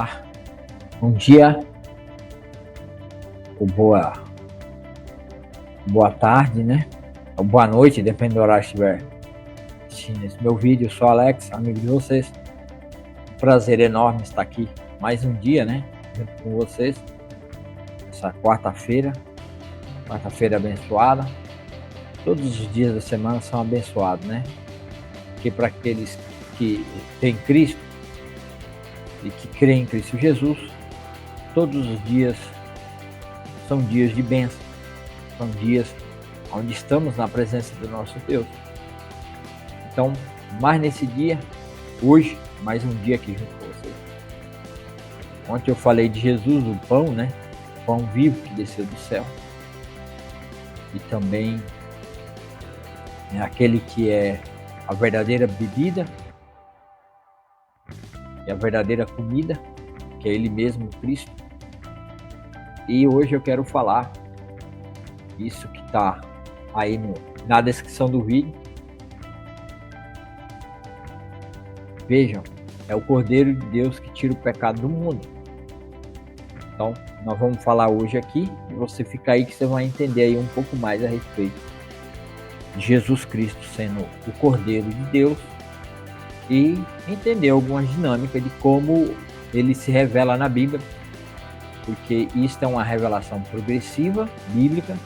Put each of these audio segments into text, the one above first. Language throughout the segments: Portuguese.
Olá, bom dia, ou boa tarde, né? Ou boa noite, depende do horário que estiver assistindo esse meu vídeo. Eu sou Alex, amigo de vocês. Um prazer enorme estar aqui mais um dia, né? Junto com vocês. Essa quarta-feira abençoada. Todos os dias da semana são abençoados, né? Porque para aqueles que têm Cristo e que creem em Cristo Jesus, todos os dias são dias de bênção. São dias onde estamos na presença do nosso Deus. Então, mais nesse dia, hoje, mais um dia aqui junto com vocês. Ontem eu falei de Jesus, o pão, né? O pão vivo que desceu do céu. E também é aquele que é a verdadeira bebida e a verdadeira comida, que é Ele mesmo, Cristo. E hoje eu quero falar isso que está aí na descrição do vídeo. Vejam, é o Cordeiro de Deus que tira o pecado do mundo. Então, nós vamos falar hoje aqui e você fica aí que você vai entender aí um pouco mais a respeito de Jesus Cristo sendo o Cordeiro de Deus e entender algumas dinâmicas de como ele se revela na Bíblia, porque isso é uma revelação progressiva, bíblica,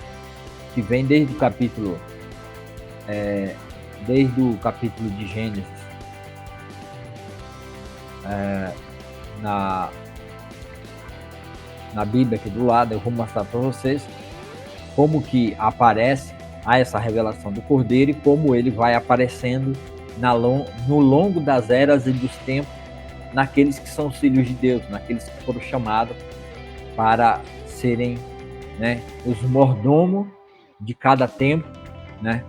que vem desde o capítulo de Gênesis, na Bíblia aqui do lado. Eu vou mostrar para vocês como que aparece essa revelação do Cordeiro e como ele vai aparecendo no longo das eras e dos tempos naqueles que são filhos de Deus, naqueles que foram chamados para serem, né, os mordomos de cada tempo, né?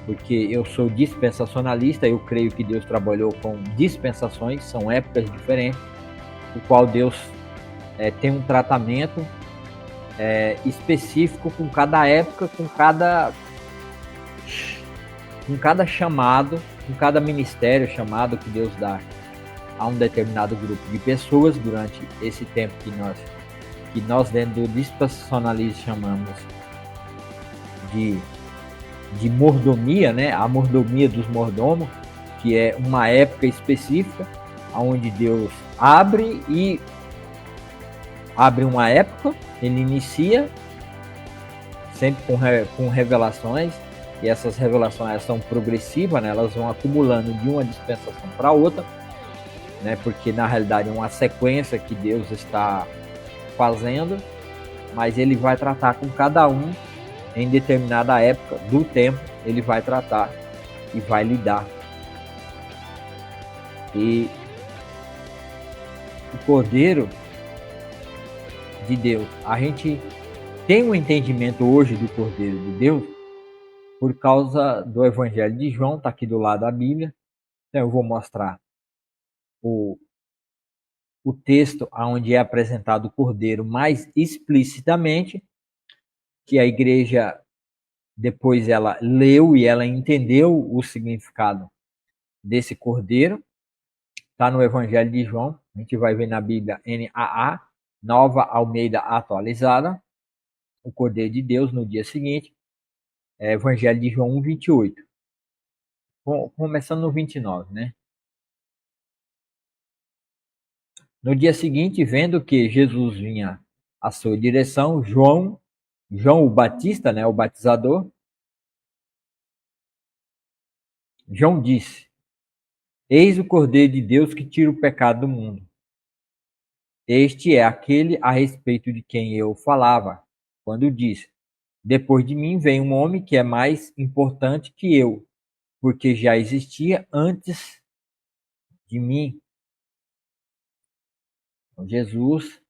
Porque eu sou dispensacionalista, eu creio que Deus trabalhou com dispensações, são épocas diferentes, o qual Deus tem um tratamento específico com cada época, com cada chamado, com cada ministério chamado que Deus dá a um determinado grupo de pessoas durante esse tempo que nós dentro do dispensacionalismo chamamos de mordomia, né? A mordomia dos mordomos, que é uma época específica onde Deus abre uma época, ele inicia sempre com revelações, e essas revelações são progressivas, né? Elas vão acumulando de uma dispensação para outra, né? Porque na realidade é uma sequência que Deus está fazendo, mas ele vai tratar com cada um em determinada época do tempo, ele vai tratar e vai lidar. E o Cordeiro de Deus, a gente tem um entendimento hoje do Cordeiro de Deus por causa do Evangelho de João, está aqui do lado da Bíblia. Então eu vou mostrar o texto onde é apresentado o Cordeiro mais explicitamente, que a igreja depois ela leu e ela entendeu o significado desse Cordeiro. Está no Evangelho de João, a gente vai ver na Bíblia NAA, Nova Almeida Atualizada, o Cordeiro de Deus no dia seguinte, Evangelho de João 1:28. Começando no 29, né? No dia seguinte, vendo que Jesus vinha à sua direção, João o Batista, né, o batizador, João disse: Eis o Cordeiro de Deus que tira o pecado do mundo. Este é aquele a respeito de quem eu falava, quando disse: Depois de mim vem um homem que é mais importante que eu, porque já existia antes de mim. Então, Jesus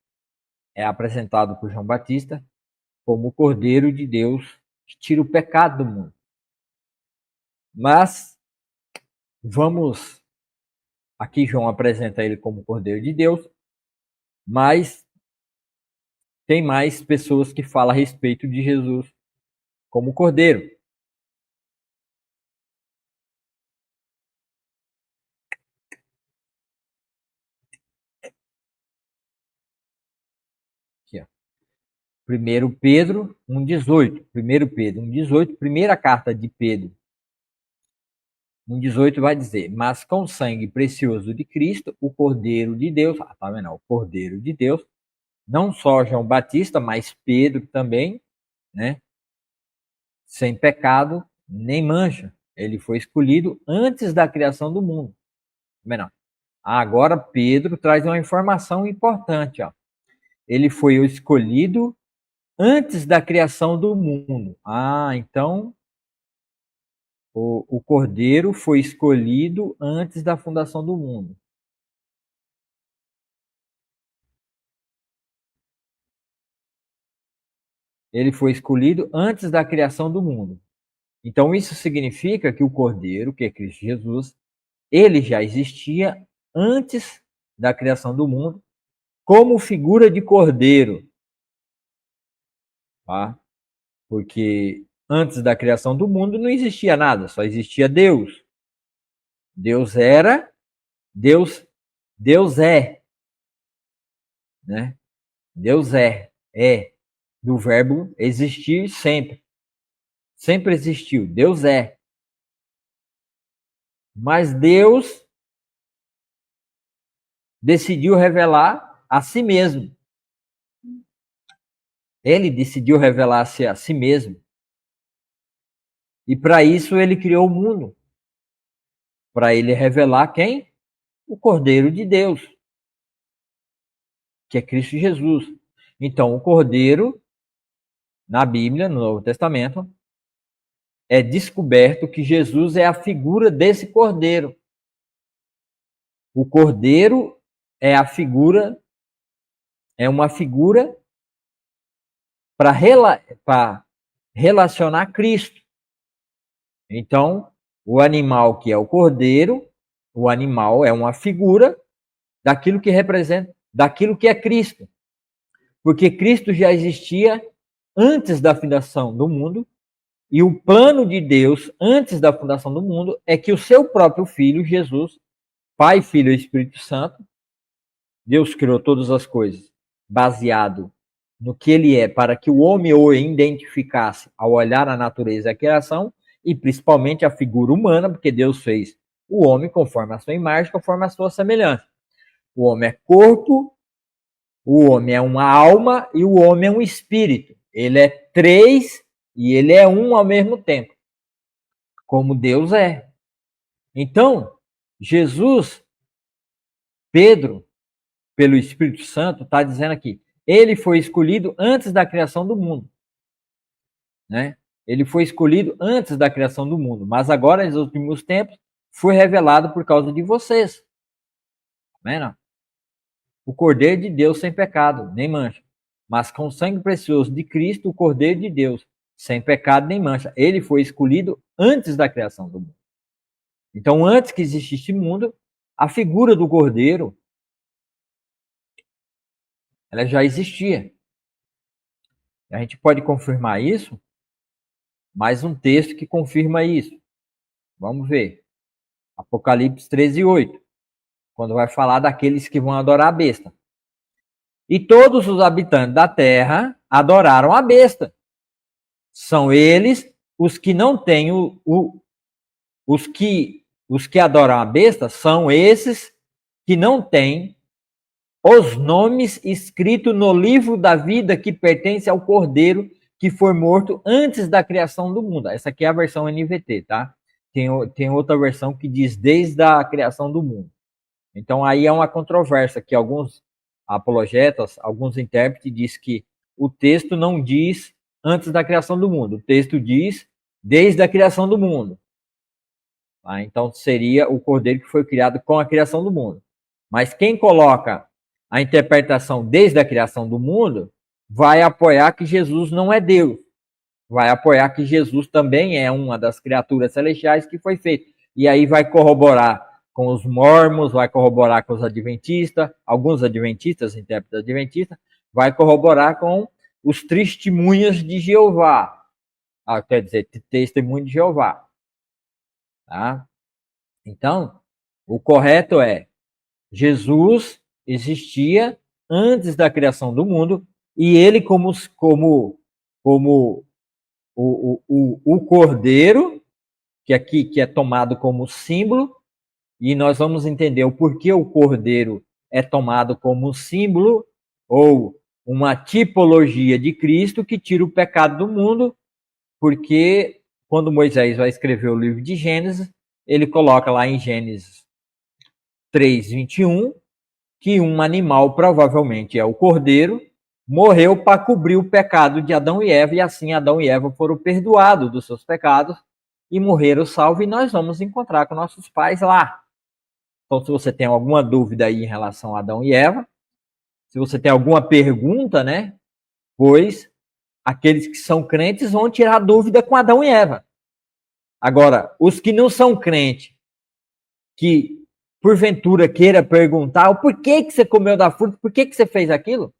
é apresentado por João Batista como o Cordeiro de Deus que tira o pecado do mundo. Mas aqui João apresenta ele como Cordeiro de Deus, mas tem mais pessoas que falam a respeito de Jesus como Cordeiro. 1 Pedro 1,18. 1 Pedro 1,18, primeira carta de Pedro 1,18 vai dizer: mas com o sangue precioso de Cristo, o Cordeiro de Deus, tá vendo? O Cordeiro de Deus, não só João Batista, mas Pedro também, né? Sem pecado nem mancha. Ele foi escolhido antes da criação do mundo. Tá vendo? Agora Pedro traz uma informação importante, ó. Ele foi o escolhido antes da criação do mundo. Então o Cordeiro foi escolhido antes da fundação do mundo. Ele foi escolhido antes da criação do mundo. Então isso significa que o Cordeiro, que é Cristo Jesus, ele já existia antes da criação do mundo, como figura de Cordeiro. Tá? Porque antes da criação do mundo não existia nada, só existia Deus. Deus era, Deus é, né? Deus é do verbo existir sempre. Sempre existiu, Deus é. Mas Deus decidiu revelar a si mesmo. Ele decidiu revelar-se a si mesmo. E para isso ele criou o mundo. Para ele revelar quem? O Cordeiro de Deus, que é Cristo Jesus. Então, o Cordeiro, na Bíblia, no Novo Testamento, é descoberto que Jesus é a figura desse Cordeiro. O Cordeiro é a figura, é uma figura para relacionar Cristo. Então, o animal que é o Cordeiro, o animal é uma figura daquilo que representa, daquilo que é Cristo. Porque Cristo já existia antes da fundação do mundo, e o plano de Deus antes da fundação do mundo é que o seu próprio Filho, Jesus, Pai, Filho e Espírito Santo, Deus criou todas as coisas baseado no que ele é, para que o homem o identificasse ao olhar a natureza e a criação, e principalmente a figura humana, porque Deus fez o homem conforme a sua imagem, conforme a sua semelhança. O homem é corpo, o homem é uma alma e o homem é um espírito. Ele é três e ele é um ao mesmo tempo, como Deus é. Então, Jesus, Pedro, pelo Espírito Santo, está dizendo aqui, ele foi escolhido antes da criação do mundo. Né? Ele foi escolhido antes da criação do mundo, mas agora, nos últimos tempos, foi revelado por causa de vocês. Não? O Cordeiro de Deus sem pecado, nem mancha. Mas com o sangue precioso de Cristo, o Cordeiro de Deus, sem pecado nem mancha. Ele foi escolhido antes da criação do mundo. Então, antes que existisse mundo, a figura do Cordeiro, ela já existia. A gente pode confirmar isso, mais um texto que confirma isso. Vamos ver. Apocalipse 13:8, quando vai falar daqueles que vão adorar a besta. E todos os habitantes da terra adoraram a besta. São eles os que não têm os que adoram a besta são esses que não têm os nomes escritos no livro da vida que pertence ao Cordeiro que foi morto antes da criação do mundo. Essa aqui é a versão NVT, tá? Tem outra versão que diz desde a criação do mundo. Então aí é uma controvérsia que alguns apologetas, alguns intérpretes diz que o texto não diz antes da criação do mundo, o texto diz desde a criação do mundo. Então seria o Cordeiro que foi criado com a criação do mundo. Mas quem coloca a interpretação desde a criação do mundo vai apoiar que Jesus não é Deus. Vai apoiar que Jesus também é uma das criaturas celestiais que foi feito. E aí vai corroborar com os mormons, vai corroborar com os adventistas, alguns adventistas, intérpretes adventistas, vai corroborar com os testemunhas de Jeová. Quer dizer, testemunho de Jeová. Tá? Então, o correto é, Jesus existia antes da criação do mundo e ele como o cordeiro, que aqui que é tomado como símbolo, e nós vamos entender o porquê o cordeiro é tomado como símbolo ou uma tipologia de Cristo que tira o pecado do mundo, porque quando Moisés vai escrever o livro de Gênesis, ele coloca lá em Gênesis 3:21 que um animal, provavelmente é o cordeiro, morreu para cobrir o pecado de Adão e Eva, e assim Adão e Eva foram perdoados dos seus pecados e morreram salvos, e nós vamos encontrar com nossos pais lá. Então, se você tem alguma dúvida aí em relação a Adão e Eva, se você tem alguma pergunta, né? Pois aqueles que são crentes vão tirar dúvida com Adão e Eva. Agora, os que não são crentes, que porventura queira perguntar o porquê que você comeu da fruta, por que você fez aquilo,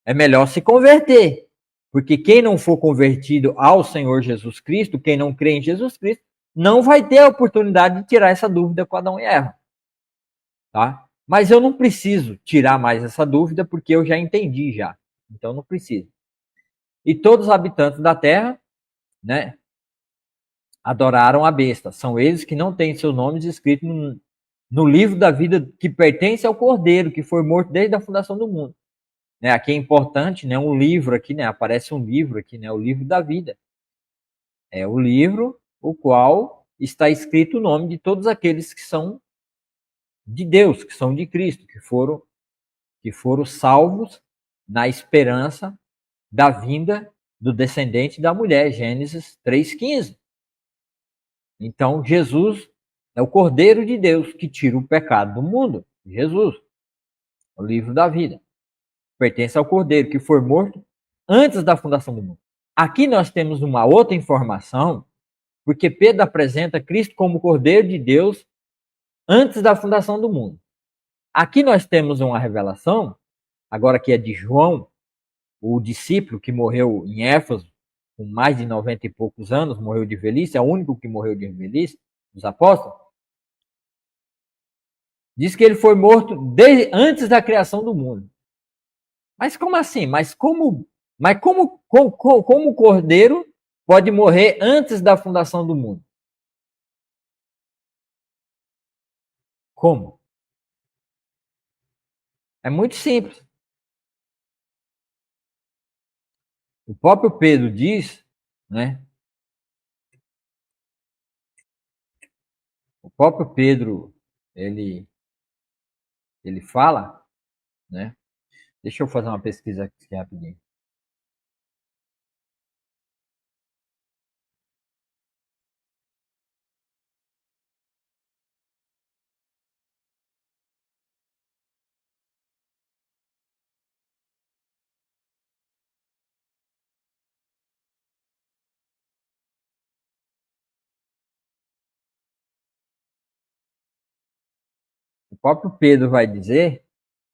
é melhor se converter. Porque quem não for convertido ao Senhor Jesus Cristo, quem não crê em Jesus Cristo, não vai ter a oportunidade de tirar essa dúvida com Adão e Eva. Tá? Mas eu não preciso tirar mais essa dúvida, porque eu já entendi já. Então não preciso. E todos os habitantes da terra, né, adoraram a besta. São eles que não têm seus nomes escritos no livro da vida que pertence ao Cordeiro, que foi morto desde a fundação do mundo. Né, aqui é importante, né, um livro aqui, né, aparece um livro aqui, né, o livro da vida. É o livro o qual está escrito o nome de todos aqueles que são de Deus, que são de Cristo, que foram salvos na esperança da vinda do descendente da mulher, Gênesis 3:15. Então, Jesus é o Cordeiro de Deus que tira o pecado do mundo. Jesus, o livro da vida. Pertence ao Cordeiro que foi morto antes da fundação do mundo. Aqui nós temos uma outra informação, porque Pedro apresenta Cristo como Cordeiro de Deus antes da fundação do mundo. Aqui nós temos uma revelação, agora que é de João, o discípulo que morreu em Éfeso, com mais de 90 e poucos anos, morreu de velhice, é o único que morreu de velhice, dos apóstolos. Diz que ele foi morto antes da criação do mundo. Mas como assim? Como o cordeiro pode morrer antes da fundação do mundo? Como? É muito simples. O próprio Pedro diz, né? O próprio Pedro, ele fala, né? Deixa eu fazer uma pesquisa aqui rapidinho. O próprio Pedro vai dizer,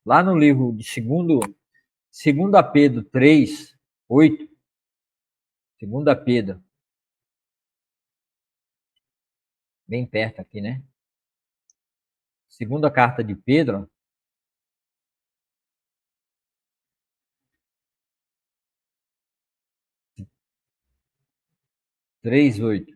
lá no livro de 2 Pedro 3:8, 2 Pedro, bem perto aqui, né? Segunda carta de Pedro, 3:8.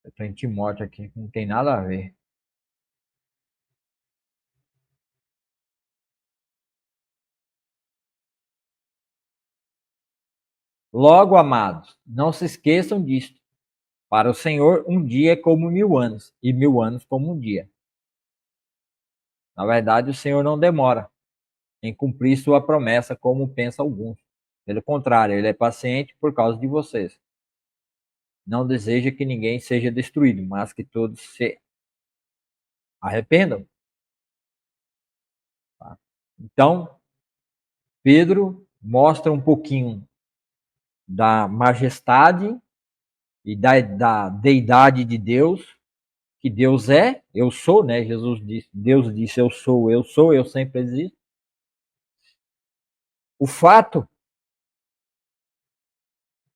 Eu estou em Timóteo aqui, não tem nada a ver. Logo, amados, não se esqueçam disto. Para o Senhor, um dia é como 1000 anos, e 1000 anos como um dia. Na verdade, o Senhor não demora em cumprir sua promessa, como pensam alguns. Pelo contrário, ele é paciente por causa de vocês. Não deseja que ninguém seja destruído, mas que todos se arrependam. Tá? Então, Pedro mostra um pouquinho da majestade e da deidade de Deus, que Deus é, eu sou, né? Deus disse, eu sou, eu sempre existo. O fato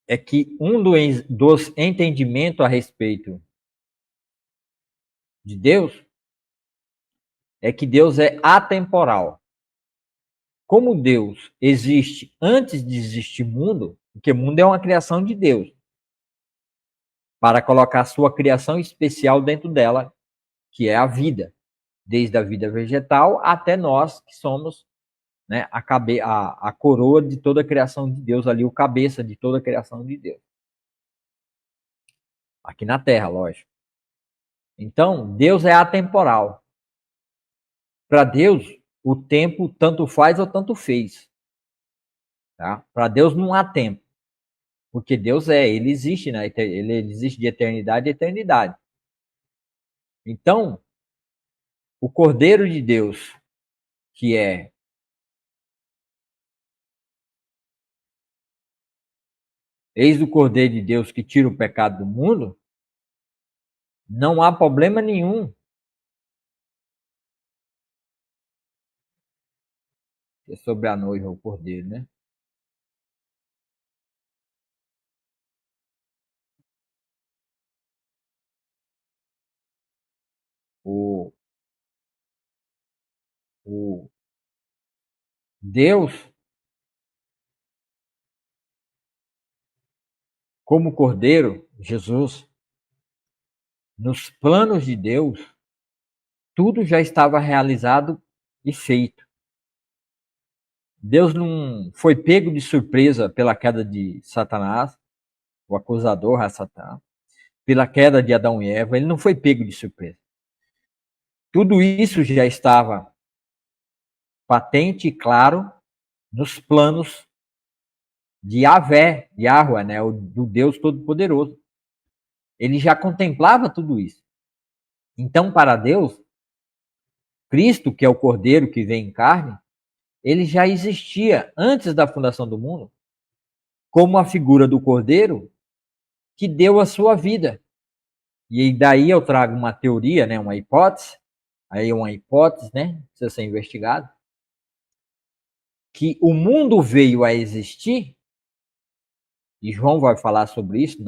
é que um dos entendimentos a respeito de Deus é que Deus é atemporal. Como Deus existe antes de existir mundo, porque mundo é uma criação de Deus, para colocar sua criação especial dentro dela, que é a vida, desde a vida vegetal até nós que somos, né, a coroa de toda a criação de Deus ali, o cabeça de toda a criação de Deus. Aqui na Terra, lógico. Então, Deus é atemporal. Para Deus, o tempo tanto faz ou tanto fez. Tá? Para Deus não há tempo. Porque Deus ele existe, né? Ele existe de eternidade a eternidade. Então, o Cordeiro de Deus, que é eis o Cordeiro de Deus que tira o pecado do mundo, não há problema nenhum sobre a noiva, o Cordeiro, né? O, o Deus, como Cordeiro, Jesus, nos planos de Deus, tudo já estava realizado e feito. Deus não foi pego de surpresa pela queda de Satanás, o acusador a Satanás, pela queda de Adão e Eva, ele não foi pego de surpresa. Tudo isso já estava patente e claro nos planos de Yahvé, né, do Deus Todo-Poderoso. Ele já contemplava tudo isso. Então, para Deus, Cristo, que é o Cordeiro que vem em carne, ele já existia antes da fundação do mundo, como a figura do Cordeiro que deu a sua vida. E daí eu trago uma teoria, né, uma hipótese, né, precisa ser investigado, que o mundo veio a existir, e João vai falar sobre isso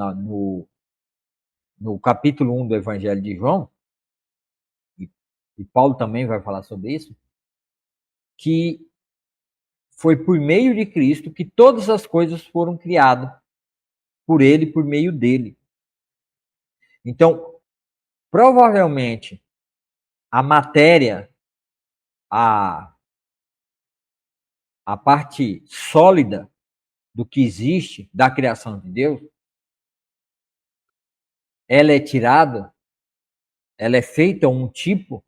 no capítulo 1 do Evangelho de João, e Paulo também vai falar sobre isso, que foi por meio de Cristo que todas as coisas foram criadas por ele, por meio dele. Então, provavelmente, a matéria, a parte sólida do que existe, da criação de Deus, ela é tirada, ela é feita um tipo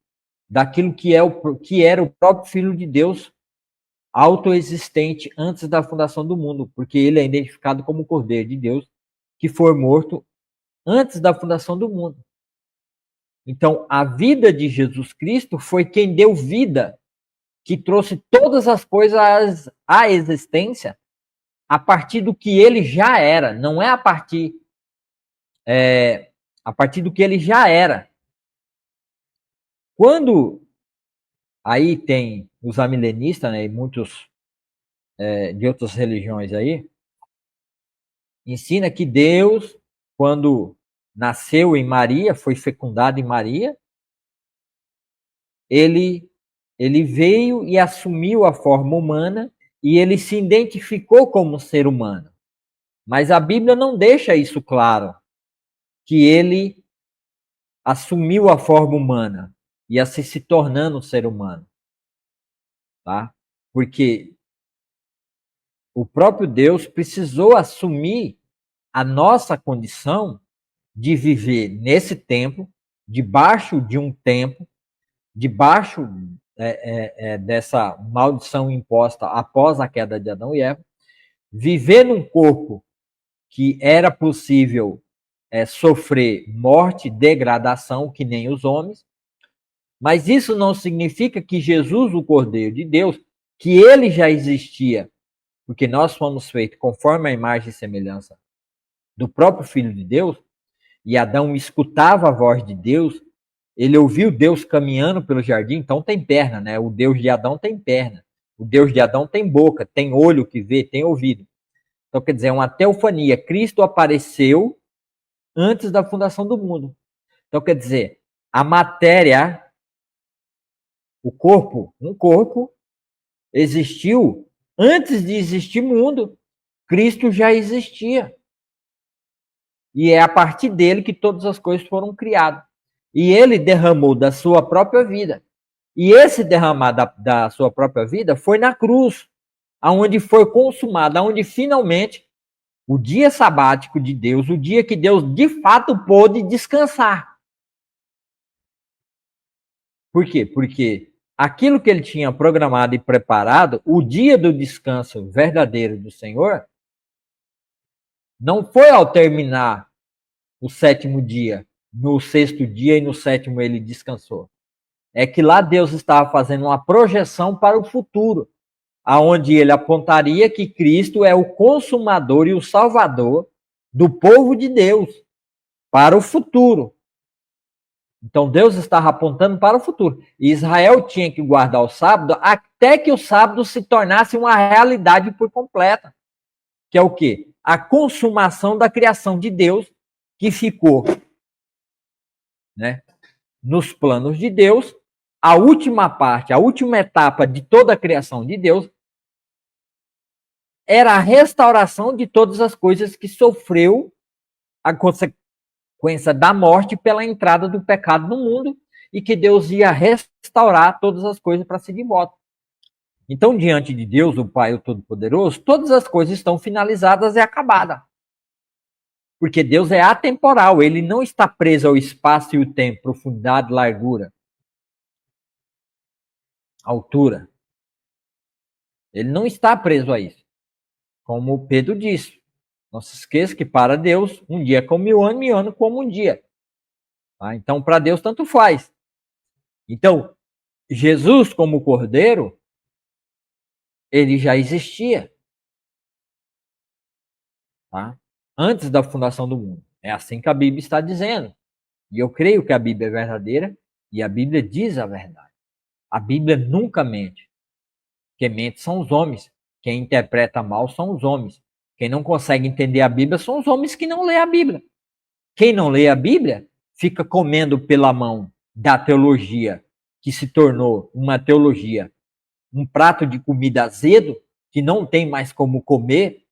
daquilo que era o próprio Filho de Deus autoexistente antes da fundação do mundo, porque ele é identificado como o Cordeiro de Deus que foi morto antes da fundação do mundo. Então, a vida de Jesus Cristo foi quem deu vida, que trouxe todas as coisas à existência a partir do que ele já era, não é a partir do que ele já era. Quando aí tem os amilenistas, né, e muitos de outras religiões aí, ensina que Deus, quando nasceu em Maria, foi fecundado em Maria, ele veio e assumiu a forma humana e ele se identificou como ser humano. Mas a Bíblia não deixa isso claro, que ele assumiu a forma humana e assim se tornando um ser humano, tá? Porque o próprio Deus precisou assumir a nossa condição de viver nesse tempo, debaixo de um tempo, debaixo dessa maldição imposta após a queda de Adão e Eva, viver num corpo que era possível sofrer morte, degradação, que nem os homens, mas isso não significa que Jesus, o Cordeiro de Deus, que ele já existia, porque nós fomos feitos conforme a imagem e semelhança do próprio Filho de Deus, e Adão escutava a voz de Deus, Ele ouviu Deus caminhando pelo jardim, então tem perna, né? O Deus de Adão tem perna. O Deus de Adão tem boca, tem olho que vê, tem ouvido. Então, quer dizer, é uma teofania. Cristo apareceu antes da fundação do mundo. Então, quer dizer, a matéria, o corpo, um corpo, existiu antes de existir mundo. Cristo já existia. E é a partir dele que todas as coisas foram criadas. E ele derramou da sua própria vida. E esse derramar da sua própria vida foi na cruz, aonde foi consumado, aonde finalmente o dia sabático de Deus, o dia que Deus de fato pôde descansar. Por quê? Porque aquilo que ele tinha programado e preparado, o dia do descanso verdadeiro do Senhor, não foi ao terminar o sétimo dia, no sexto dia e no sétimo ele descansou. É que lá Deus estava fazendo uma projeção para o futuro, aonde ele apontaria que Cristo é o consumador e o salvador do povo de Deus para o futuro. Então Deus estava apontando para o futuro. E Israel tinha que guardar o sábado até que o sábado se tornasse uma realidade por completa. Que é o quê? A consumação da criação de Deus, que ficou, né, nos planos de Deus. A última parte, a última etapa de toda a criação de Deus era a restauração de todas as coisas que sofreu a consequência da morte pela entrada do pecado no mundo e que Deus ia restaurar todas as coisas para si de volta. Então, diante de Deus, o Pai, o Todo-Poderoso, todas as coisas estão finalizadas e acabadas. Porque Deus é atemporal, ele não está preso ao espaço e o tempo, profundidade, largura, altura. Ele não está preso a isso. Como Pedro disse, não se esqueça que para Deus, um dia é como 1000 anos como um dia. Tá? Então, para Deus, tanto faz. Então, Jesus, como Cordeiro, ele já existia. Tá? Antes da fundação do mundo. É assim que a Bíblia está dizendo. E eu creio que a Bíblia é verdadeira e a Bíblia diz a verdade. A Bíblia nunca mente. Quem mente são os homens. Quem interpreta mal são os homens. Quem não consegue entender a Bíblia são os homens que não lê a Bíblia. Quem não lê a Bíblia fica comendo pela mão da teologia, que se tornou uma teologia, um prato de comida azedo, que não tem mais como comer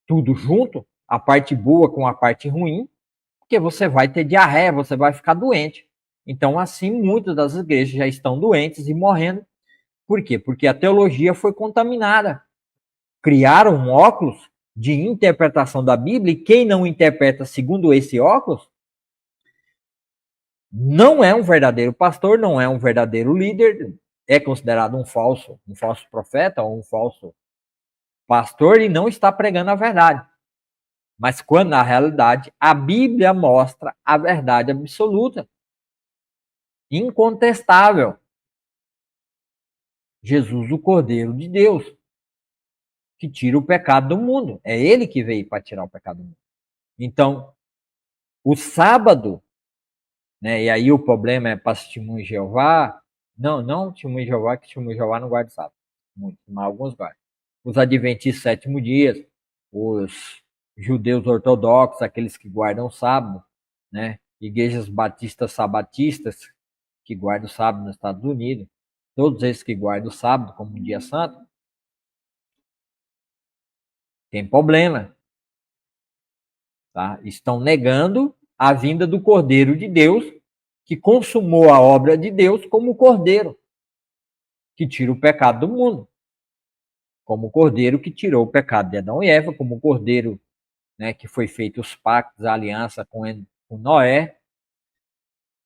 tudo junto, a parte boa com a parte ruim, porque você vai ter diarreia, você vai ficar doente. Então, assim, muitas das igrejas já estão doentes e morrendo. Por quê? Porque a teologia foi contaminada. Criaram um óculos de interpretação da Bíblia, e quem não interpreta segundo esse óculos não é um verdadeiro pastor, não é um verdadeiro líder, é considerado um falso profeta ou um falso pastor e não está pregando a verdade. Mas quando na realidade a Bíblia mostra a verdade absoluta, incontestável. Jesus, o Cordeiro de Deus, que tira o pecado do mundo. É ele que veio para tirar o pecado do mundo. Então, o sábado, né? E aí o problema é para testemunho de Jeová. Não testemunho de Jeová, que testemunho de Jeová não guarda o sábado. Muitos, mas alguns guardam. Os adventistas sétimo dias, os judeus ortodoxos, aqueles que guardam o sábado, né? Igrejas batistas sabatistas, que guardam o sábado nos Estados Unidos. Todos esses que guardam o sábado como um dia santo, tem problema. Tá? Estão negando a vinda do Cordeiro de Deus, que consumou a obra de Deus como Cordeiro, que tira o pecado do mundo. Como o Cordeiro que tirou o pecado de Adão e Eva, como o Cordeiro, né, que foi feito os pactos, a aliança com Noé,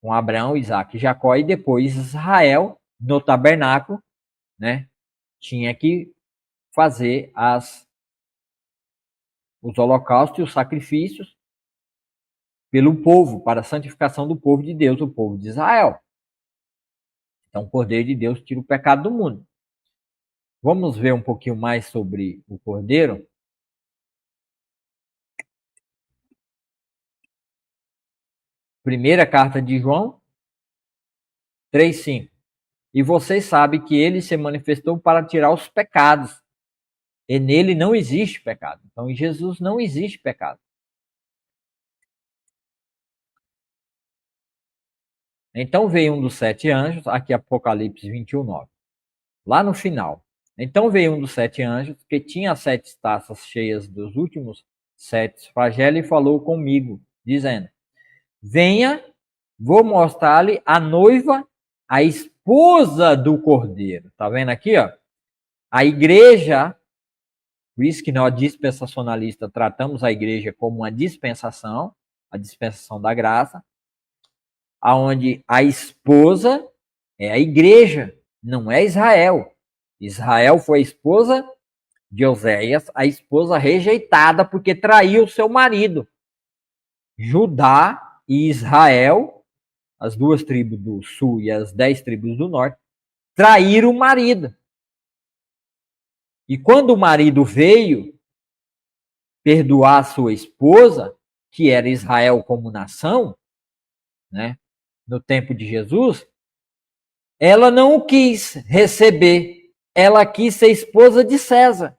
com Abraão, Isaac e Jacó, e depois Israel, no tabernáculo, né, tinha que fazer os holocaustos e os sacrifícios pelo povo, para a santificação do povo de Deus, o povo de Israel. Então, o Cordeiro de Deus tira o pecado do mundo. Vamos ver um pouquinho mais sobre o Cordeiro? Primeira carta de João, 3:5. E vocês sabem que ele se manifestou para tirar os pecados. E nele não existe pecado. Então, em Jesus não existe pecado. Então veio um dos 7 anjos, aqui Apocalipse 21:9. Lá no final. Então veio um dos 7 anjos, que tinha as 7 taças cheias dos últimos 7 flagelos, e falou comigo, dizendo: venha, vou mostrar-lhe a noiva, a esposa do Cordeiro. Tá vendo aqui, ó? A igreja, por isso que nós dispensacionalistas tratamos a igreja como uma dispensação, a dispensação da graça, aonde a esposa é a igreja, não é Israel. Israel foi a esposa de Oséias, a esposa rejeitada porque traiu seu marido. Judá e Israel, as 2 tribos do sul e as 10 tribos do norte, traíram o marido. E quando o marido veio perdoar sua esposa, que era Israel como nação, né, no tempo de Jesus, ela não o quis receber, ela quis ser esposa de César.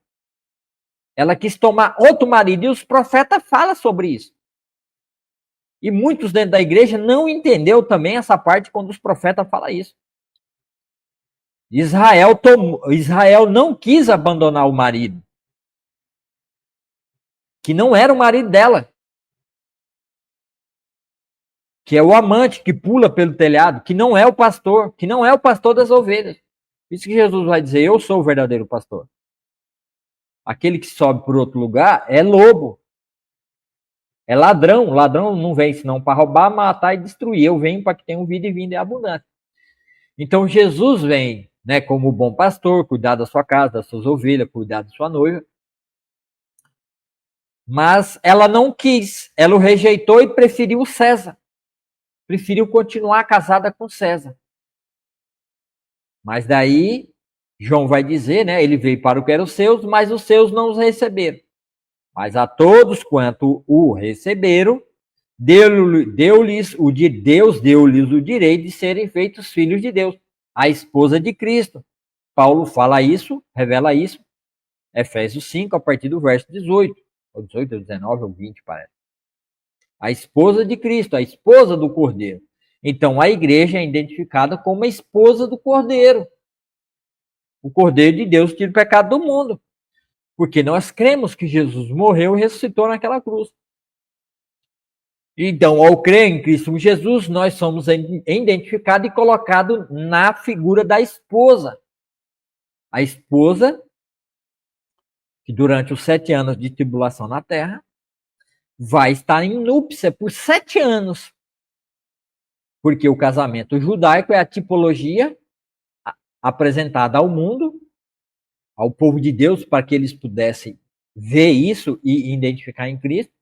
Ela quis tomar outro marido, e os profetas falam sobre isso. E muitos dentro da igreja não entendeu também essa parte quando os profetas falam isso. Israel não quis abandonar o marido, que não era o marido dela, que é o amante que pula pelo telhado, que não é o pastor, que não é o pastor das ovelhas. Isso que Jesus vai dizer: eu sou o verdadeiro pastor. Aquele que sobe por outro lugar é lobo, é ladrão. Ladrão não vem senão para roubar, matar e destruir. Eu venho para que tenham vida e vida em abundância. Então Jesus vem, né, como bom pastor, cuidar da sua casa, das suas ovelhas, cuidar da sua noiva. Mas ela não quis, ela o rejeitou e preferiu César. Preferiu continuar casada com César. Mas daí, João vai dizer, né, ele veio para o que era os seus, mas os seus não os receberam. Mas a todos quanto o receberam, Deus deu-lhes o direito de serem feitos filhos de Deus, a esposa de Cristo. Paulo fala isso, revela isso, Efésios 5, a partir do verso 18, ou 18, ou 19, ou 20, parece. A esposa de Cristo, a esposa do Cordeiro. Então, a igreja é identificada como a esposa do Cordeiro. O Cordeiro de Deus tira o pecado do mundo. Porque nós cremos que Jesus morreu e ressuscitou naquela cruz. Então, ao crer em Cristo Jesus, nós somos identificados e colocados na figura da esposa. A esposa, que durante os 7 anos de tribulação na terra, vai estar em núpcia por 7 anos. Porque o casamento judaico é a tipologia apresentada ao mundo, ao povo de Deus, para que eles pudessem ver isso e identificar em Cristo,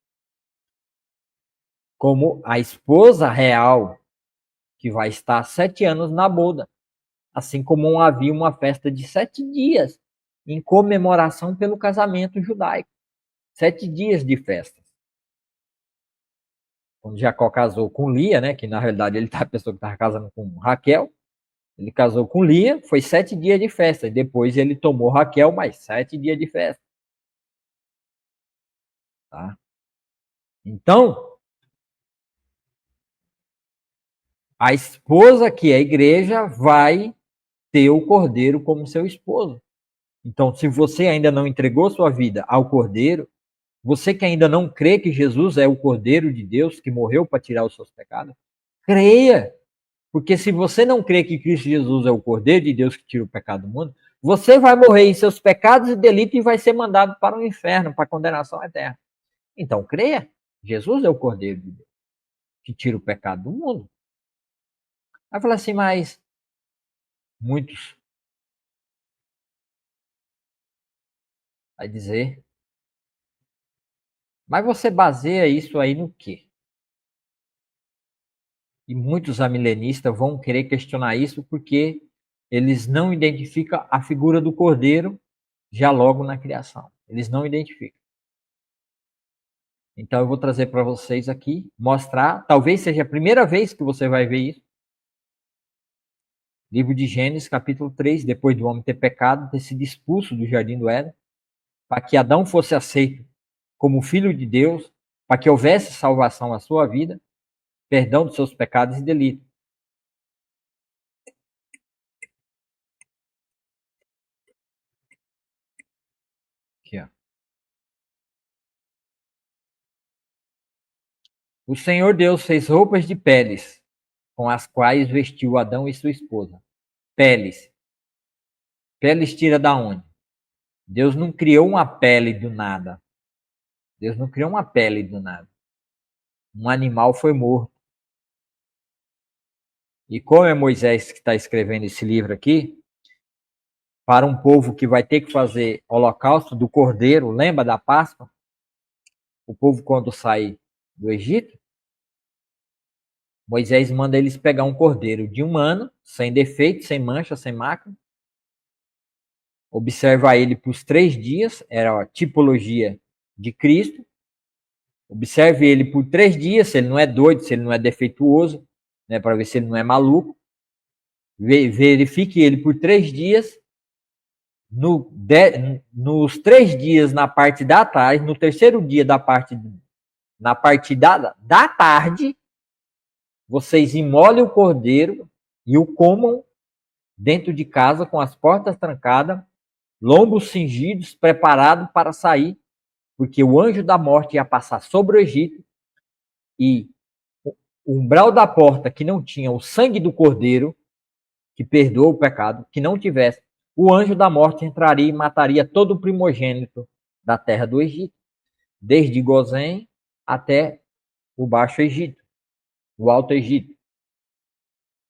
como a esposa real, que vai estar 7 anos na boda. Assim como havia uma festa de 7 dias, em comemoração pelo casamento judaico. 7 dias de festa. Quando Jacó casou com Lia, né, que na realidade ele a pessoa que estava casando com Raquel, ele casou com Lia, foi 7 dias de festa. E depois ele tomou Raquel, mais 7 dias de festa. Tá? Então, a esposa, que é a igreja, vai ter o Cordeiro como seu esposo. Então, se você ainda não entregou sua vida ao Cordeiro, você que ainda não crê que Jesus é o Cordeiro de Deus que morreu para tirar os seus pecados, creia. Porque se você não crê que Cristo Jesus é o Cordeiro de Deus que tira o pecado do mundo, você vai morrer em seus pecados e delitos e vai ser mandado para o inferno, para a condenação eterna. Então, creia. Jesus é o Cordeiro de Deus que tira o pecado do mundo. Aí fala assim, mas muitos vai dizer, mas você baseia isso aí no quê? E muitos amilenistas vão querer questionar isso porque eles não identificam a figura do Cordeiro já logo na criação. Eles não identificam. Então eu vou trazer para vocês aqui, mostrar, talvez seja a primeira vez que você vai ver isso. Livro de Gênesis, capítulo 3, depois do homem ter pecado, ter sido expulso do jardim do Éden, para que Adão fosse aceito como filho de Deus, para que houvesse salvação à sua vida, perdão dos seus pecados e delitos. Aqui, ó. O Senhor Deus fez roupas de peles, com as quais vestiu Adão e sua esposa. Peles. Peles tira da onde? Deus não criou uma pele do nada. Deus não criou uma pele do nada. Um animal foi morto. E como é Moisés que está escrevendo esse livro aqui, para um povo que vai ter que fazer holocausto do cordeiro, lembra da Páscoa? O povo quando sai do Egito, Moisés manda eles pegar um cordeiro de 1 ano, sem defeito, sem mancha, sem mácula, observa ele por 3 dias, era a tipologia de Cristo, observe ele por 3 dias, se ele não é doido, se ele não é defeituoso, né, para ver se ele não é maluco, verifique ele por 3 dias, nos 3 dias na parte da tarde, no terceiro dia na parte da tarde, vocês imolem o cordeiro e o comam dentro de casa com as portas trancadas, lombos cingidos, preparados para sair, porque o anjo da morte ia passar sobre o Egito e o umbral da porta que não tinha o sangue do cordeiro, que perdoa o pecado, que não tivesse, o anjo da morte entraria e mataria todo o primogênito da terra do Egito, desde Gozém até o Baixo Egito, o Alto Egito.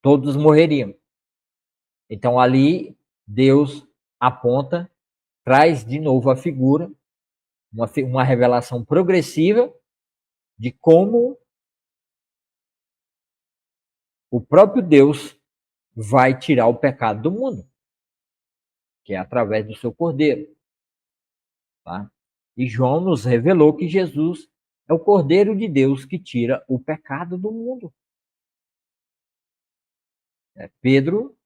Todos morreriam. Então ali Deus aponta, traz de novo a figura, uma revelação progressiva de como o próprio Deus vai tirar o pecado do mundo, que é através do seu cordeiro. Tá? E João nos revelou que Jesus é o cordeiro de Deus que tira o pecado do mundo. Pedro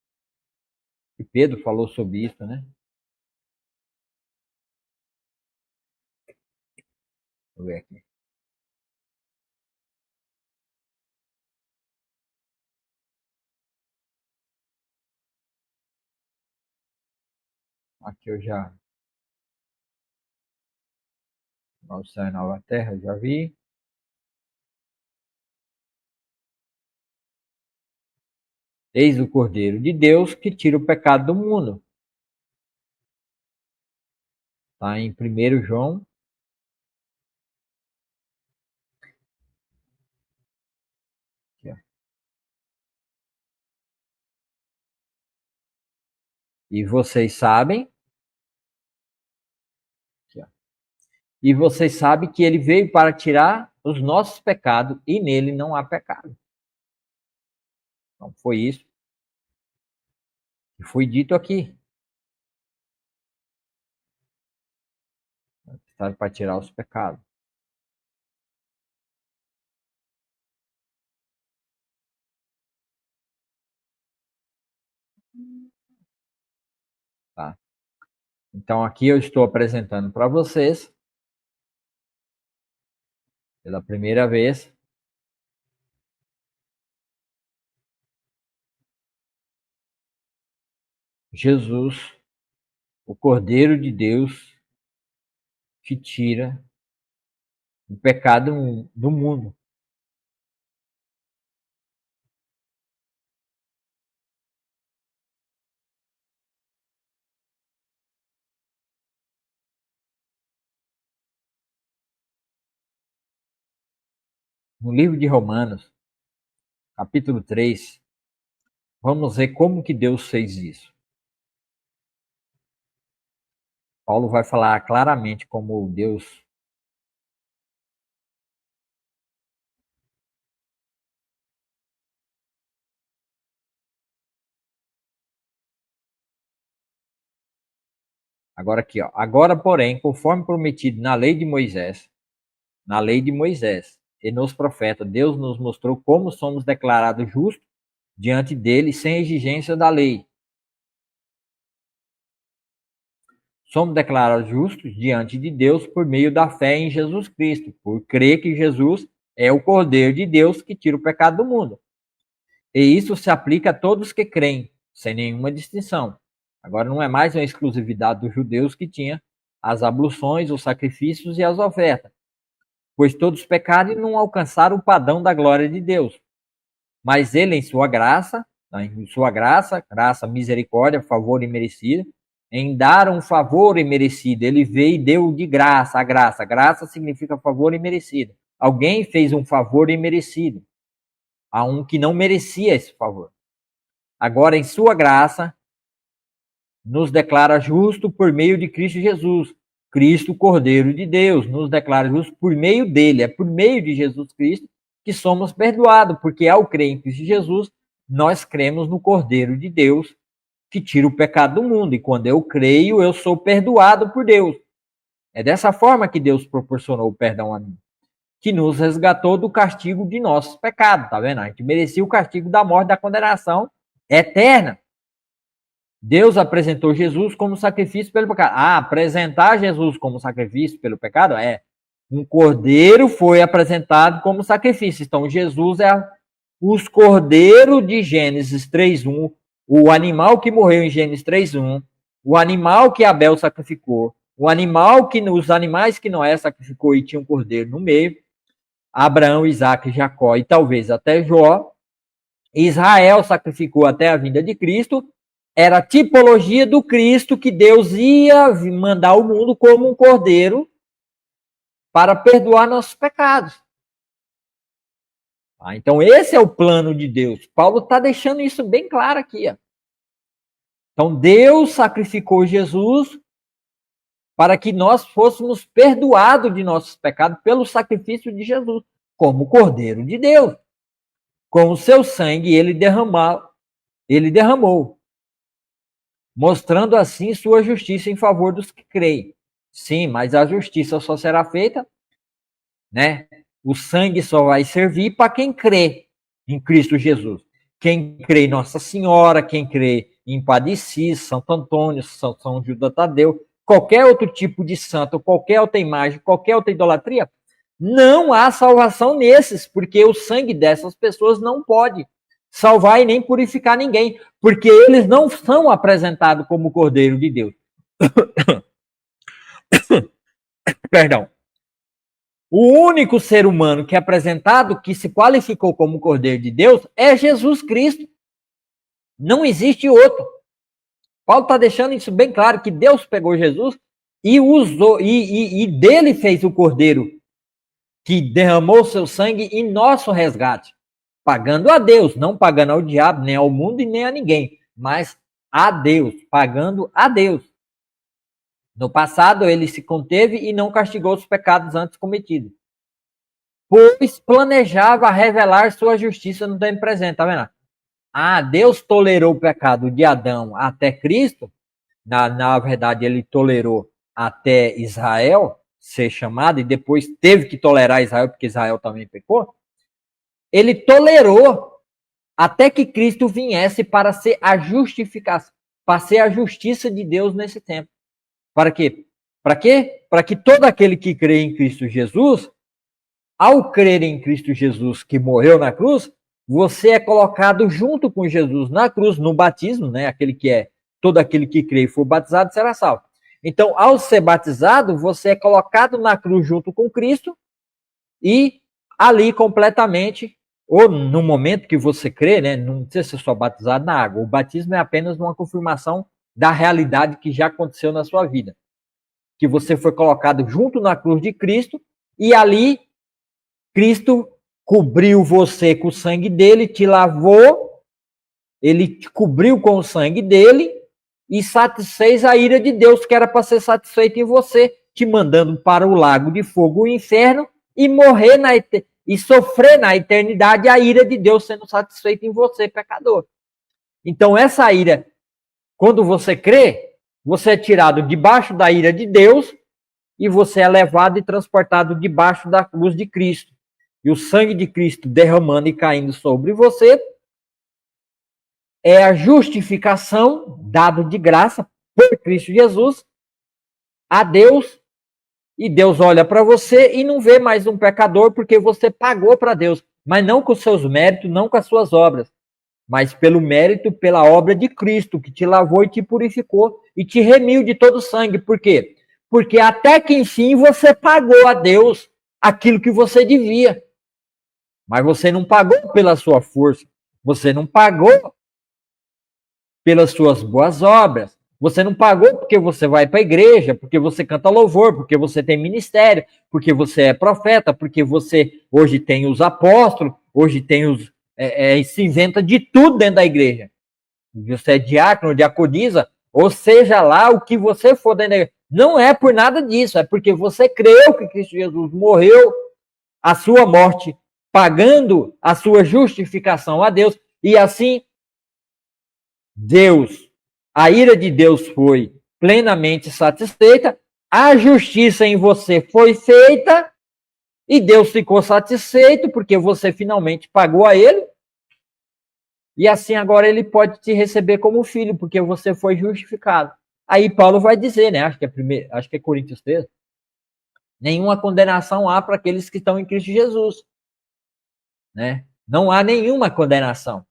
falou sobre isso, né? Deixa eu ver aqui. Aqui eu já. Novo céu e nova terra, eu já vi. Eis o Cordeiro de Deus que tira o pecado do mundo. Está em 1 João. Aqui, ó. E vocês sabem. Aqui, ó. E vocês sabem que ele veio para tirar os nossos pecados e nele não há pecado. Então foi isso que foi dito aqui. Para tirar os pecados. Tá? Então aqui eu estou apresentando para vocês, pela primeira vez, Jesus, o Cordeiro de Deus, que tira o pecado do mundo. No livro de Romanos, capítulo 3, vamos ver como que Deus fez isso. Paulo vai falar claramente como Deus agora aqui, ó. Agora, porém, conforme prometido na lei de Moisés e nos profetas, Deus nos mostrou como somos declarados justos diante dele sem exigência da lei. Somos declarados justos diante de Deus por meio da fé em Jesus Cristo, por crer que Jesus é o Cordeiro de Deus que tira o pecado do mundo. E isso se aplica a todos que creem, sem nenhuma distinção. Agora não é mais uma exclusividade dos judeus que tinha as abluções, os sacrifícios e as ofertas, pois todos pecaram e não alcançaram o padrão da glória de Deus. Mas ele, em sua graça, graça, misericórdia, favor imerecido, em dar um favor imerecido, ele veio e deu de graça a graça. Graça significa favor imerecido. Alguém fez um favor imerecido a um que não merecia esse favor. Agora, em sua graça, nos declara justo por meio de Cristo Jesus. Cristo, Cordeiro de Deus, nos declara justo por meio dele. É por meio de Jesus Cristo que somos perdoados, porque ao crer em Cristo Jesus, nós cremos no Cordeiro de Deus, que tira o pecado do mundo. E quando eu creio, eu sou perdoado por Deus. É dessa forma que Deus proporcionou o perdão a mim, que nos resgatou do castigo de nossos pecados, tá vendo? A gente merecia o castigo da morte, da condenação eterna. Deus apresentou Jesus como sacrifício pelo pecado. Apresentar Jesus como sacrifício pelo pecado é um cordeiro foi apresentado como sacrifício. Então, Jesus é os cordeiros de Gênesis 3:1, o animal que morreu em Gênesis 3:1, o animal que Abel sacrificou, os animais que Noé sacrificou e tinha um cordeiro no meio, Abraão, Isaac, Jacó e talvez até Jó. Israel sacrificou até a vinda de Cristo. Era a tipologia do Cristo que Deus ia mandar ao mundo como um cordeiro para perdoar nossos pecados. Então esse é o plano de Deus. Paulo está deixando isso bem claro aqui. Então Deus sacrificou Jesus para que nós fôssemos perdoados de nossos pecados pelo sacrifício de Jesus, como Cordeiro de Deus. Com o seu sangue ele derramou, mostrando assim sua justiça em favor dos que creem. Sim, mas a justiça só será feita, né? O sangue só vai servir para quem crê em Cristo Jesus. Quem crê em Nossa Senhora, quem crê em Padre Cis, Santo Antônio, São Judas Tadeu, qualquer outro tipo de santo, qualquer outra imagem, qualquer outra idolatria, não há salvação nesses, porque o sangue dessas pessoas não pode salvar e nem purificar ninguém, porque eles não são apresentados como Cordeiro de Deus. Perdão. O único ser humano que é apresentado, que se qualificou como Cordeiro de Deus, é Jesus Cristo. Não existe outro. Paulo está deixando isso bem claro, que Deus pegou Jesus e usou, e dele fez o Cordeiro, que derramou seu sangue em nosso resgate, pagando a Deus, não pagando ao diabo, nem ao mundo e nem a ninguém, mas a Deus, pagando a Deus. No passado, ele se conteve e não castigou os pecados antes cometidos, pois planejava revelar sua justiça no tempo presente, tá vendo? Deus tolerou o pecado de Adão até Cristo, na verdade ele tolerou até Israel ser chamado, e depois teve que tolerar Israel, porque Israel também pecou. Ele tolerou até que Cristo viesse para ser a justificação, para ser a justiça de Deus nesse tempo. Para quê? Para quê? Para que todo aquele que crê em Cristo Jesus, ao crer em Cristo Jesus que morreu na cruz, você é colocado junto com Jesus na cruz, no batismo, né? Todo aquele que crê e for batizado será salvo. Então, ao ser batizado, você é colocado na cruz junto com Cristo e ali completamente, ou no momento que você crê, né? Não precisa ser só batizado na água. O batismo é apenas uma confirmação da realidade que já aconteceu na sua vida. Que você foi colocado junto na cruz de Cristo e ali Cristo cobriu você com o sangue dele, te lavou, ele te cobriu com o sangue dele e satisfez a ira de Deus, que era para ser satisfeita em você, te mandando para o lago de fogo, o inferno, e morrer e sofrer na eternidade a ira de Deus sendo satisfeita em você, pecador. Então essa ira, quando você crê, você é tirado debaixo da ira de Deus e você é levado e transportado debaixo da cruz de Cristo. E o sangue de Cristo derramando e caindo sobre você é a justificação dada de graça por Cristo Jesus a Deus, e Deus olha para você e não vê mais um pecador porque você pagou para Deus, mas não com seus méritos, não com as suas obras, mas pelo mérito, pela obra de Cristo, que te lavou e te purificou e te remiu de todo o sangue. Por quê? Porque até que enfim você pagou a Deus aquilo que você devia. Mas você não pagou pela sua força, você não pagou pelas suas boas obras, você não pagou porque você vai para a igreja, porque você canta louvor, porque você tem ministério, porque você é profeta, porque você hoje tem os apóstolos, hoje tem os... se inventa de tudo dentro da igreja. Você é diácono, diaconisa, ou seja lá o que você for dentro da igreja. Não é por nada disso, é porque você creu que Cristo Jesus morreu a sua morte, pagando a sua justificação a Deus, e assim Deus, a ira de Deus foi plenamente satisfeita, a justiça em você foi feita, e Deus ficou satisfeito, porque você finalmente pagou a ele, e assim agora ele pode te receber como filho, porque você foi justificado. Aí Paulo vai dizer, né? Acho que é Coríntios 3, nenhuma condenação há para aqueles que estão em Cristo Jesus. Né? Não há nenhuma condenação.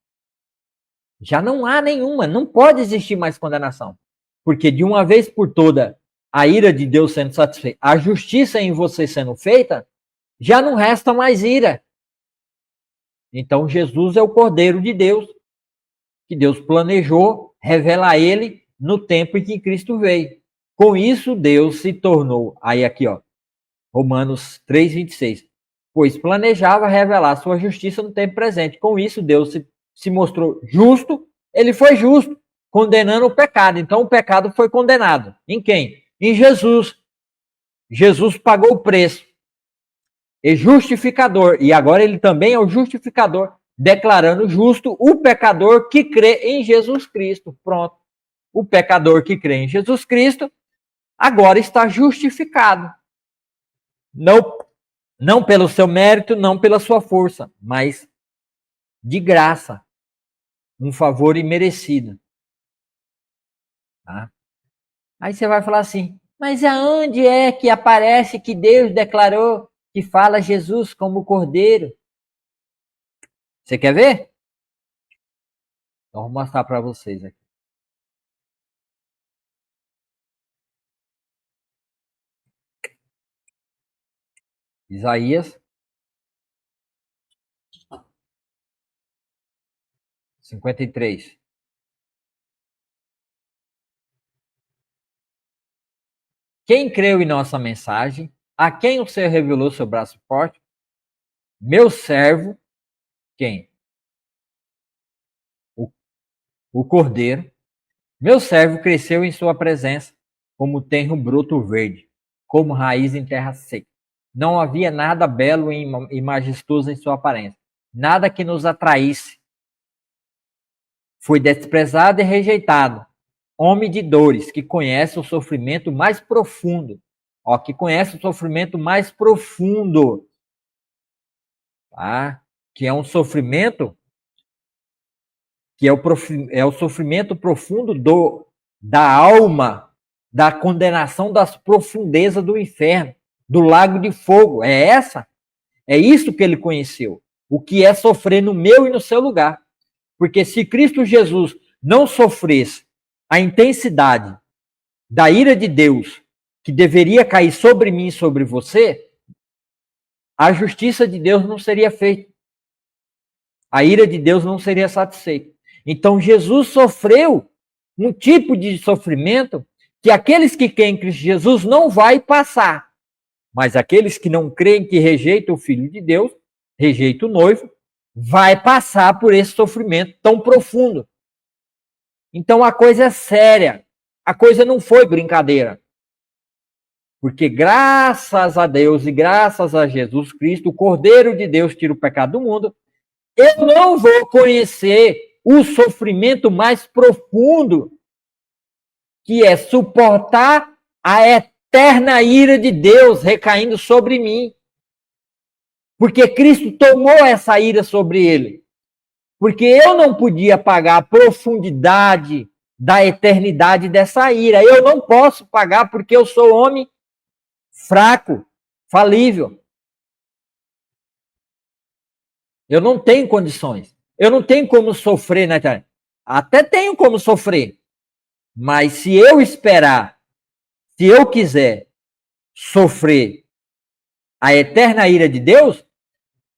Já não há nenhuma, não pode existir mais condenação. Porque de uma vez por toda, a ira de Deus sendo satisfeita, a justiça em você sendo feita, já não resta mais ira. Então Jesus é o Cordeiro de Deus, que Deus planejou revelar ele no tempo em que Cristo veio. Com isso, Deus se tornou, aí aqui ó, Romanos 3:26, pois planejava revelar sua justiça no tempo presente. Com isso, Deus se mostrou justo, ele foi justo, condenando o pecado. Então, o pecado foi condenado. Em quem? Em Jesus. Jesus pagou o preço. E justificador. E agora ele também é o justificador, declarando justo o pecador que crê em Jesus Cristo. Pronto. O pecador que crê em Jesus Cristo agora está justificado. Não pelo seu mérito, não pela sua força, mas de graça. Um favor imerecido. Tá? Aí você vai falar assim, mas aonde é que aparece que Deus declarou que fala Jesus como Cordeiro? Você quer ver? Então vou mostrar para vocês aqui. Isaías 53. Quem creu em nossa mensagem, a quem o Senhor revelou seu braço forte, meu servo, quem? O Cordeiro. Meu servo cresceu em sua presença, como tenro broto verde, como raiz em terra seca. Não havia nada belo e majestoso em sua aparência, nada que nos atraísse. Foi desprezado e rejeitado, homem de dores, que conhece o sofrimento mais profundo. Ó, que conhece o sofrimento mais profundo. Tá? Que é um sofrimento que é o sofrimento profundo da alma, da condenação das profundezas do inferno, do lago de fogo. É isso que ele conheceu. O que é sofrer no meu e no seu lugar. Porque se Cristo Jesus não sofresse a intensidade da ira de Deus que deveria cair sobre mim e sobre você, a justiça de Deus não seria feita. A ira de Deus não seria satisfeita. Então Jesus sofreu um tipo de sofrimento que aqueles que creem em Cristo Jesus não vai passar. Mas aqueles que não creem, que rejeitam o Filho de Deus, rejeitam o noivo, vai passar por esse sofrimento tão profundo. Então a coisa é séria. A coisa não foi brincadeira. Porque graças a Deus e graças a Jesus Cristo, o Cordeiro de Deus tira o pecado do mundo, eu não vou conhecer o sofrimento mais profundo, que é suportar a eterna ira de Deus recaindo sobre mim. Porque Cristo tomou essa ira sobre ele. Porque eu não podia pagar a profundidade da eternidade dessa ira. Eu não posso pagar porque eu sou homem fraco, falível. Eu não tenho condições. Eu não tenho como sofrer na eternidade. Até tenho como sofrer. Mas se eu esperar, se eu quiser sofrer a eterna ira de Deus,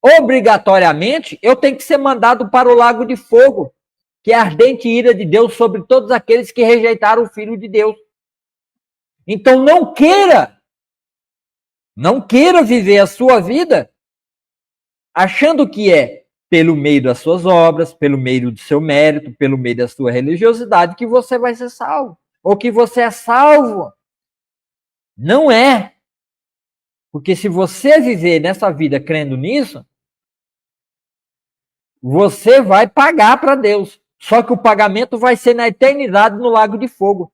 obrigatoriamente eu tenho que ser mandado para o lago de fogo, que é a ardente ira de Deus sobre todos aqueles que rejeitaram o Filho de Deus. Então não queira viver a sua vida achando que é pelo meio das suas obras, pelo meio do seu mérito, pelo meio da sua religiosidade que você vai ser salvo, ou que você é salvo. Não é. Porque se você viver nessa vida crendo nisso, você vai pagar para Deus. Só que o pagamento vai ser na eternidade no lago de fogo.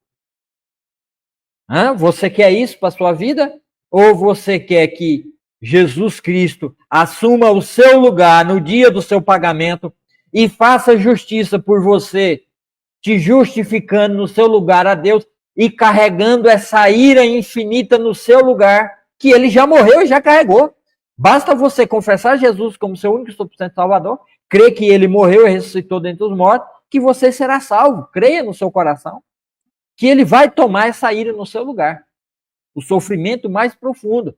Você quer isso para a sua vida? Ou você quer que Jesus Cristo assuma o seu lugar no dia do seu pagamento e faça justiça por você, te justificando no seu lugar a Deus e carregando essa ira infinita no seu lugar, que ele já morreu e já carregou. Basta você confessar Jesus como seu único e suficiente Salvador, crer que ele morreu e ressuscitou dentre os mortos, que você será salvo. Creia no seu coração que ele vai tomar essa ira no seu lugar. O sofrimento mais profundo.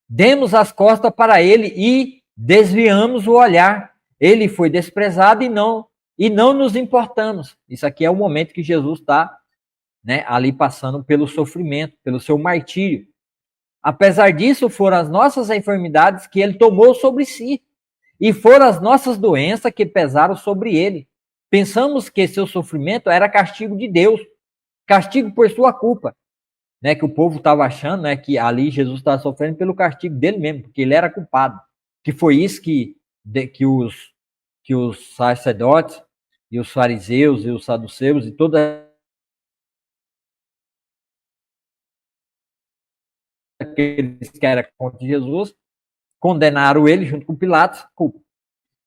Demos as costas para ele e desviamos o olhar. Ele foi desprezado e não nos importamos. Isso aqui é o momento que Jesus está, ali passando pelo sofrimento, pelo seu martírio. Apesar disso, foram as nossas enfermidades que ele tomou sobre si. E foram as nossas doenças que pesaram sobre ele. Pensamos que seu sofrimento era castigo de Deus. Castigo por sua culpa. Que o povo estava achando, que ali Jesus estava sofrendo pelo castigo dele mesmo, porque ele era culpado. Que foi isso que os sacerdotes e os fariseus e os saduceus e toda aqueles que eram contra Jesus condenaram ele junto com Pilatos, culpa.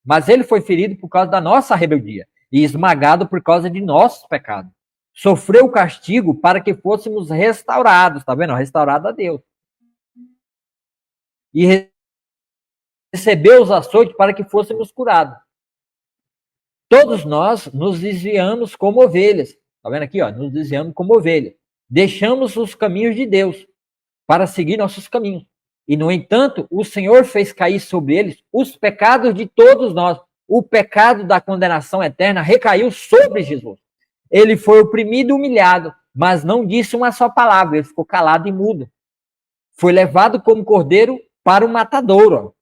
Mas ele foi ferido por causa da nossa rebeldia e esmagado por causa de nossos pecados. Sofreu o castigo para que fôssemos restaurados, tá vendo? Restaurado a Deus. E recebeu os açoites para que fôssemos curados. Todos nós nos desviamos como ovelhas. Tá vendo aqui, ó? Nos desviamos como ovelhas. Deixamos os caminhos de Deus para seguir nossos caminhos. E, no entanto, o Senhor fez cair sobre eles os pecados de todos nós. O pecado da condenação eterna recaiu sobre Jesus. Ele foi oprimido e humilhado, mas não disse uma só palavra. Ele ficou calado e mudo. Foi levado como cordeiro para o matadouro.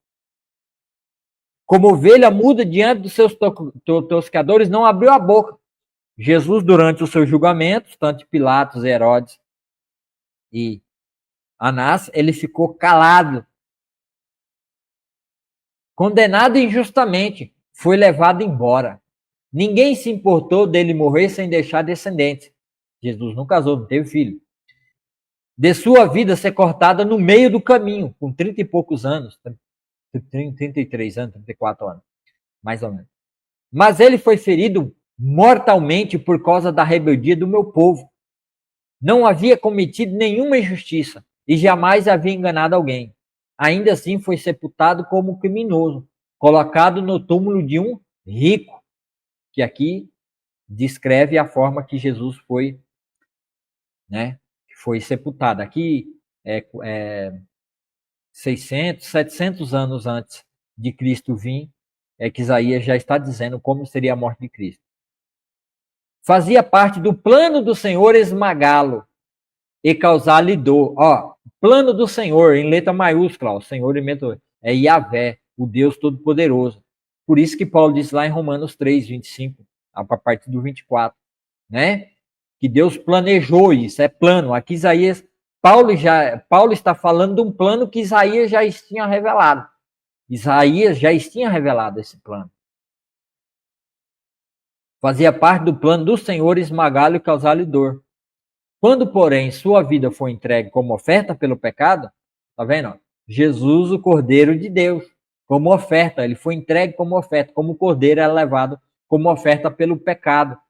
Como ovelha muda diante dos seus tosqueadores, não abriu a boca. Jesus, durante os seus julgamentos, tanto de Pilatos, Herodes e Anás, ele ficou calado. Condenado injustamente, foi levado embora. Ninguém se importou dele morrer sem deixar descendentes. Jesus não casou, não teve filho. De sua vida ser cortada no meio do caminho, com 30 e poucos anos, 33 anos, 34 anos, mais ou menos. Mas ele foi ferido mortalmente por causa da rebeldia do meu povo. Não havia cometido nenhuma injustiça e jamais havia enganado alguém. Ainda assim foi sepultado como criminoso, colocado no túmulo de um rico, que aqui descreve a forma que Jesus foi, foi sepultado. Aqui 600, 700 anos antes de Cristo vir, que Isaías já está dizendo como seria a morte de Cristo. Fazia parte do plano do Senhor esmagá-lo e causar-lhe dor. Plano do Senhor, em letra maiúscula, o Senhor é Yahvé, o Deus Todo-Poderoso. Por isso que Paulo diz lá em Romanos 3, 25, a partir do 24, que Deus planejou isso, é plano. Aqui Paulo está falando de um plano que Isaías já tinha revelado. Isaías já tinha revelado esse plano. Fazia parte do plano do Senhor esmagá-lo e causar-lhe dor. Quando, porém, sua vida foi entregue como oferta pelo pecado, tá vendo? Jesus, o Cordeiro de Deus, como oferta, ele foi entregue como oferta, como o cordeiro era levado como oferta pelo pecado,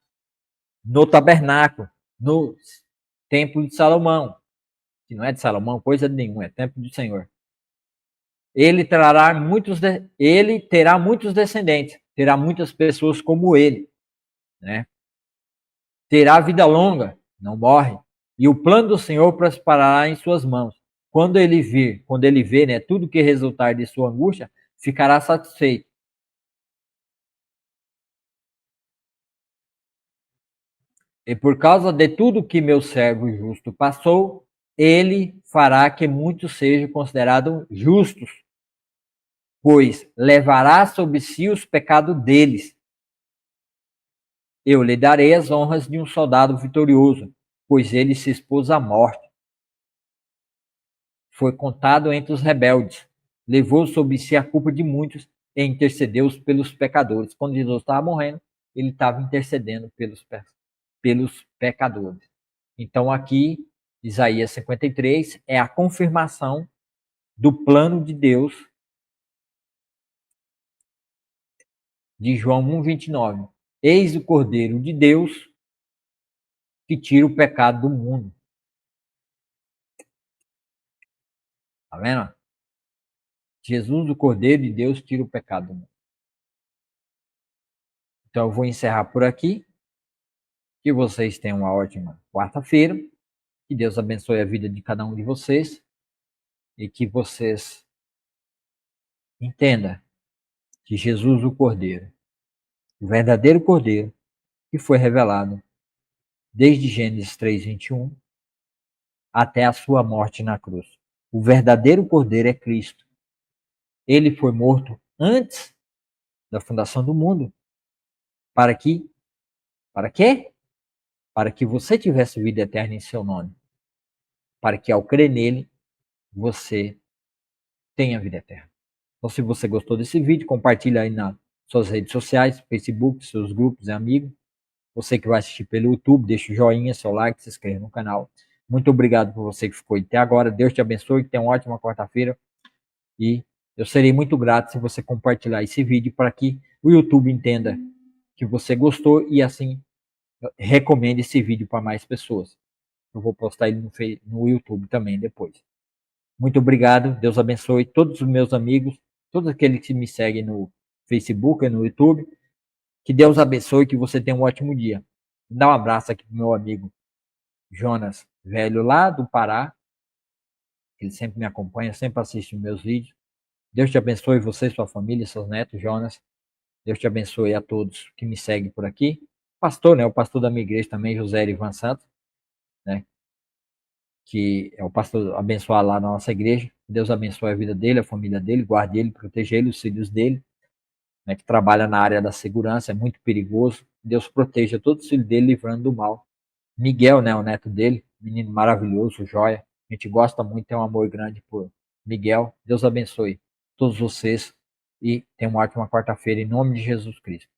no tabernáculo, no templo de Salomão, que não é de Salomão, coisa nenhuma, é templo do Senhor. Ele terá muitos descendentes, terá muitas pessoas como ele, né? Terá vida longa, não morre, e o plano do Senhor prosperará em suas mãos. Quando ele vê, né, tudo que resultar de sua angústia, ficará satisfeito. E por causa de tudo que meu servo justo passou, ele fará que muitos sejam considerados justos, pois levará sobre si os pecados deles. Eu lhe darei as honras de um soldado vitorioso, pois ele se expôs à morte. Foi contado entre os rebeldes, levou sobre si a culpa de muitos e intercedeu pelos pecadores. Quando Jesus estava morrendo, ele estava intercedendo pelos pecadores. Então aqui, Isaías 53 é a confirmação do plano de Deus de João 1,29. Eis o Cordeiro de Deus que tira o pecado do mundo. Tá vendo? Jesus, o Cordeiro de Deus, tira o pecado do mundo. Então eu vou encerrar por aqui. Que vocês tenham uma ótima quarta-feira. Que Deus abençoe a vida de cada um de vocês. E que vocês entendam que Jesus, o Cordeiro, o verdadeiro Cordeiro, que foi revelado desde Gênesis 3:21 até a sua morte na cruz. O verdadeiro Cordeiro é Cristo. Ele foi morto antes da fundação do mundo. Para quê? Para que você tivesse vida eterna em seu nome. Para que ao crer nele, você tenha vida eterna. Então, se você gostou desse vídeo, compartilha aí nas suas redes sociais, Facebook, seus grupos e amigos. Você que vai assistir pelo YouTube, deixa o joinha, seu like, se inscreva no canal. Muito obrigado por você que ficou até agora. Deus te abençoe, tenha uma ótima quarta-feira. E eu serei muito grato se você compartilhar esse vídeo para que o YouTube entenda que você gostou e assim recomende esse vídeo para mais pessoas. Eu vou postar ele no YouTube também depois. Muito obrigado, Deus abençoe todos os meus amigos, todos aqueles que me seguem no Facebook e no YouTube. Que Deus abençoe, que você tenha um ótimo dia. Dá um abraço aqui pro meu amigo Jonas Velho, lá do Pará. Ele sempre me acompanha, sempre assiste meus vídeos. Deus te abençoe, você, sua família, seus netos, Jonas. Deus te abençoe a todos que me seguem por aqui. Pastor, né? O pastor da minha igreja também, José Ivan Santos, né? Que é o pastor abençoado lá na nossa igreja. Deus abençoe a vida dele, a família dele, guarde ele, proteja ele, os filhos dele, né? Que trabalha na área da segurança, é muito perigoso. Deus proteja todos os filhos dele, livrando do mal. Miguel, né? O neto dele, menino maravilhoso, joia. A gente gosta muito, tem um amor grande por Miguel. Deus abençoe todos vocês e tenham uma ótima quarta-feira em nome de Jesus Cristo.